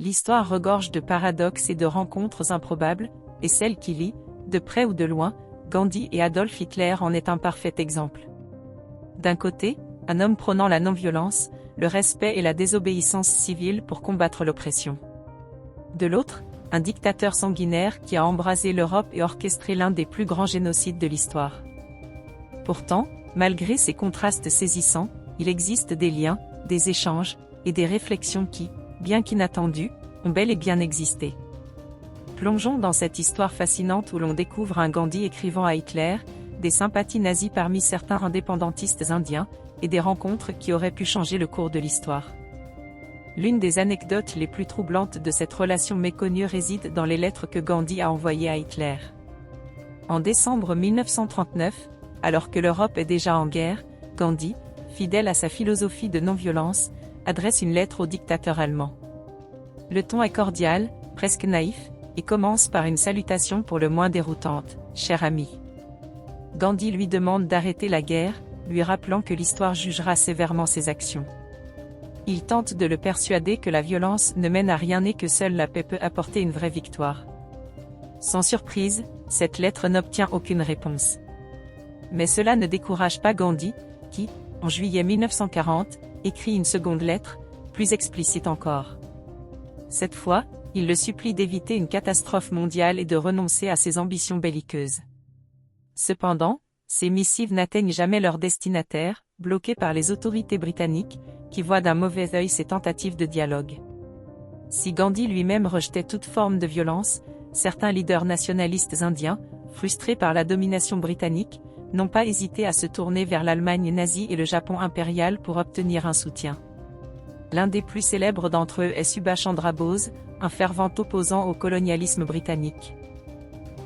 L'histoire regorge de paradoxes et de rencontres improbables, et celle qui lie, de près ou de loin, Gandhi et Adolf Hitler en est un parfait exemple. D'un côté, un homme prônant la non-violence, le respect et la désobéissance civile pour combattre l'oppression. De l'autre, un dictateur sanguinaire qui a embrasé l'Europe et orchestré l'un des plus grands génocides de l'histoire. Pourtant, malgré ces contrastes saisissants, il existe des liens, des échanges, et des réflexions qui, bien qu'inattendues, ont bel et bien existé. Plongeons dans cette histoire fascinante où l'on découvre un Gandhi écrivant à Hitler, des sympathies nazies parmi certains indépendantistes indiens, et des rencontres qui auraient pu changer le cours de l'histoire. L'une des anecdotes les plus troublantes de cette relation méconnue réside dans les lettres que Gandhi a envoyées à Hitler. En décembre 1939, alors que l'Europe est déjà en guerre, Gandhi, fidèle à sa philosophie de non-violence, adresse une lettre au dictateur allemand. Le ton est cordial, presque naïf, et commence par une salutation pour le moins déroutante, « Cher ami ». Gandhi lui demande d'arrêter la guerre, lui rappelant que l'histoire jugera sévèrement ses actions. Il tente de le persuader que la violence ne mène à rien et que seule la paix peut apporter une vraie victoire. Sans surprise, cette lettre n'obtient aucune réponse. Mais cela ne décourage pas Gandhi, qui, en juillet 1940, écrit une seconde lettre, plus explicite encore. Cette fois, il le supplie d'éviter une catastrophe mondiale et de renoncer à ses ambitions belliqueuses. Cependant, ces missives n'atteignent jamais leur destinataire, bloqués par les autorités britanniques, qui voient d'un mauvais œil ces tentatives de dialogue. Si Gandhi lui-même rejetait toute forme de violence, certains leaders nationalistes indiens, frustrés par la domination britannique, n'ont pas hésité à se tourner vers l'Allemagne nazie et le Japon impérial pour obtenir un soutien. L'un des plus célèbres d'entre eux est Subhash Chandra Bose, un fervent opposant au colonialisme britannique.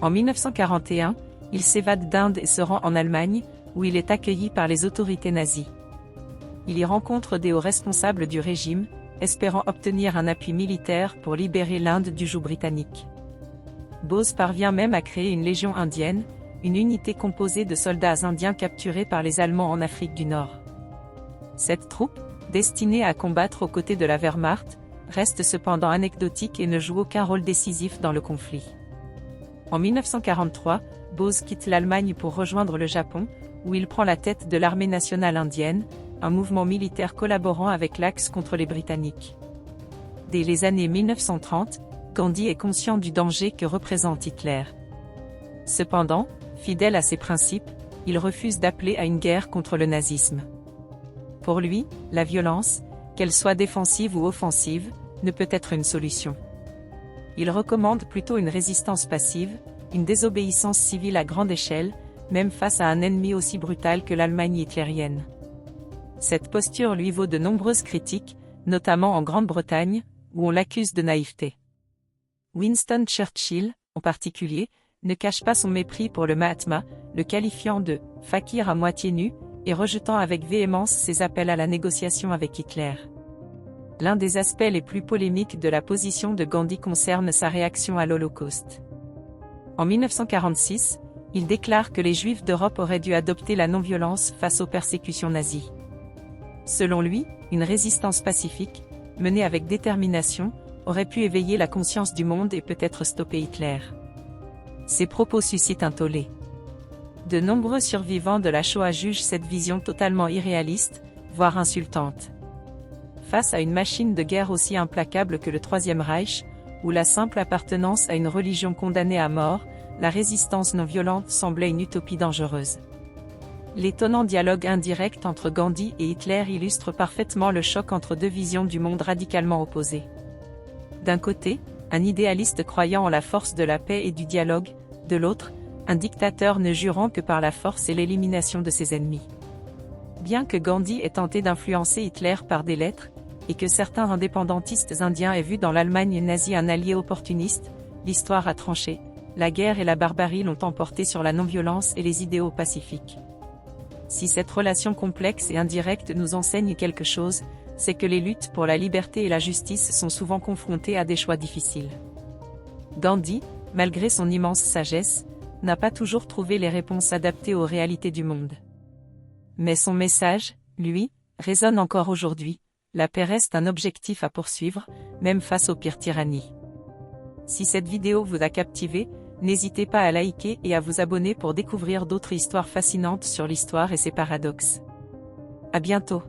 En 1941, il s'évade d'Inde et se rend en Allemagne, où il est accueilli par les autorités nazies. Il y rencontre des hauts responsables du régime, espérant obtenir un appui militaire pour libérer l'Inde du joug britannique. Bose parvient même à créer une légion indienne, une unité composée de soldats indiens capturés par les Allemands en Afrique du Nord. Cette troupe, destinée à combattre aux côtés de la Wehrmacht, reste cependant anecdotique et ne joue aucun rôle décisif dans le conflit. En 1943, Bose quitte l'Allemagne pour rejoindre le Japon, où il prend la tête de l'armée nationale indienne, un mouvement militaire collaborant avec l'Axe contre les Britanniques. Dès les années 1930, Gandhi est conscient du danger que représente Hitler. Cependant, fidèle à ses principes, il refuse d'appeler à une guerre contre le nazisme. Pour lui, la violence, qu'elle soit défensive ou offensive, ne peut être une solution. Il recommande plutôt une résistance passive, une désobéissance civile à grande échelle, même face à un ennemi aussi brutal que l'Allemagne hitlérienne. Cette posture lui vaut de nombreuses critiques, notamment en Grande-Bretagne, où on l'accuse de naïveté. Winston Churchill, en particulier, ne cache pas son mépris pour le Mahatma, le qualifiant de « fakir à moitié nu » et rejetant avec véhémence ses appels à la négociation avec Hitler. L'un des aspects les plus polémiques de la position de Gandhi concerne sa réaction à l'Holocauste. En 1946, il déclare que les Juifs d'Europe auraient dû adopter la non-violence face aux persécutions nazies. Selon lui, une résistance pacifique, menée avec détermination, aurait pu éveiller la conscience du monde et peut-être stopper Hitler. Ces propos suscitent un tollé. De nombreux survivants de la Shoah jugent cette vision totalement irréaliste, voire insultante. Face à une machine de guerre aussi implacable que le Troisième Reich, où la simple appartenance à une religion condamnée à mort, la résistance non violente semblait une utopie dangereuse. L'étonnant dialogue indirect entre Gandhi et Hitler illustre parfaitement le choc entre deux visions du monde radicalement opposées. D'un côté, un idéaliste croyant en la force de la paix et du dialogue, de l'autre, un dictateur ne jurant que par la force et l'élimination de ses ennemis. Bien que Gandhi ait tenté d'influencer Hitler par des lettres, et que certains indépendantistes indiens aient vu dans l'Allemagne nazie un allié opportuniste, l'histoire a tranché, la guerre et la barbarie l'ont emporté sur la non-violence et les idéaux pacifiques. Si cette relation complexe et indirecte nous enseigne quelque chose, c'est que les luttes pour la liberté et la justice sont souvent confrontées à des choix difficiles. Gandhi, malgré son immense sagesse, n'a pas toujours trouvé les réponses adaptées aux réalités du monde. Mais son message, lui, résonne encore aujourd'hui. la paix reste un objectif à poursuivre, même face aux pires tyrannies. Si cette vidéo vous a captivé, n'hésitez pas à liker et à vous abonner pour découvrir d'autres histoires fascinantes sur l'histoire et ses paradoxes. À bientôt.